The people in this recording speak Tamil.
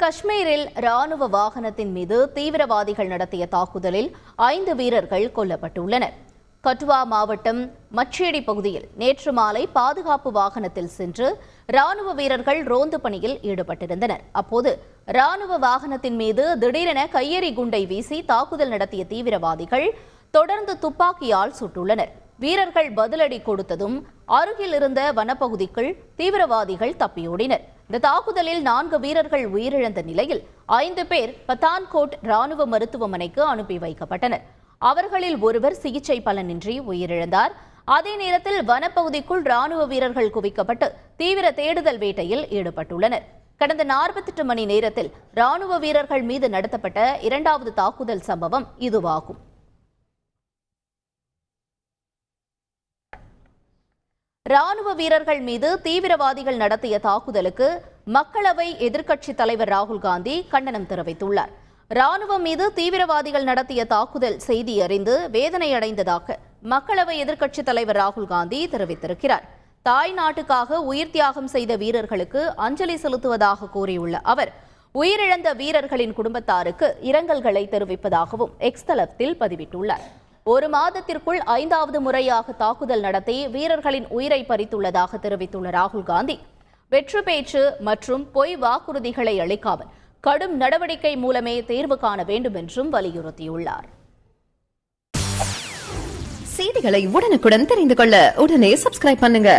காஷ்மீரில் ராணுவ வாகனத்தின் மீது தீவிரவாதிகள் நடத்திய தாக்குதலில் 5 வீரர்கள் கொல்லப்பட்டுள்ளனர். கட்டுவா மாவட்டம் மச்சேடி பகுதியில் நேற்று மாலை பாதுகாப்பு வாகனத்தில் சென்று ராணுவ வீரர்கள் ரோந்து பணியில் ஈடுபட்டிருந்தனர். அப்போது ராணுவ வாகனத்தின் மீது திடீரென கையெறி குண்டை வீசி தாக்குதல் நடத்திய தீவிரவாதிகள் தொடர்ந்து துப்பாக்கியால் சுட்டுள்ளனர். வீரர்கள் பதிலடி கொடுத்ததும் அருகில் இருந்த வனப்பகுதிக்குள் தீவிரவாதிகள் தப்பியோடினர். இந்த தாக்குதலில் 4 வீரர்கள் உயிரிழந்த நிலையில் 5 பேர் பத்தான்கோட் ராணுவ மருத்துவமனைக்கு அனுப்பி வைக்கப்பட்டனர். அவர்களில் ஒருவர் சிகிச்சை பலனின்றி உயிரிழந்தார். அதே நேரத்தில் வனப்பகுதிக்குள் ராணுவ வீரர்கள் குவிக்கப்பட்டு தீவிர தேடுதல் வேட்டையில் ஈடுபட்டுள்ளனர். கடந்த 48 மணி நேரத்தில் ராணுவ வீரர்கள் மீது நடத்தப்பட்ட 2வது தாக்குதல் சம்பவம் இதுவாகும். ராணுவ வீரர்கள் மீது தீவிரவாதிகள் நடத்திய தாக்குதலுக்கு மக்களவை எதிர்க்கட்சித் தலைவர் ராகுல் காந்தி கண்டனம் தெரிவித்துள்ளார். ராணுவம் மீது தீவிரவாதிகள் நடத்திய தாக்குதல் செய்தி அறிந்து வேதனையடைந்ததாக மக்களவை எதிர்க்கட்சித் தலைவர் ராகுல் காந்தி தெரிவித்திருக்கிறார். தாய் நாட்டுக்காக உயிர் தியாகம் செய்த வீரர்களுக்கு அஞ்சலி செலுத்துவதாக கூறியுள்ள அவர், உயிரிழந்த வீரர்களின் குடும்பத்தாருக்கு இரங்கல்களை தெரிவிப்பதாகவும் எக்ஸ் தளத்தில் பதிவிட்டுள்ளார். 1 மாதத்திற்குள் 5வது முறையாக தாக்குதல் நடத்தி வீரர்களின் உயிரை பறித்துள்ளதாக தெரிவித்துள்ள ராகுல் காந்தி, வெற்று பேச்சு மற்றும் பொய் வாக்குறுதிகளை அளிக்காமல் கடும் நடவடிக்கை மூலமே தேர்வு காண வேண்டும் என்றும் வலியுறுத்தியுள்ளார். செய்திகளை உடனுக்குடன் தெரிந்து கொள்ள உடனே சப்ஸ்கிரைப் பண்ணுங்க.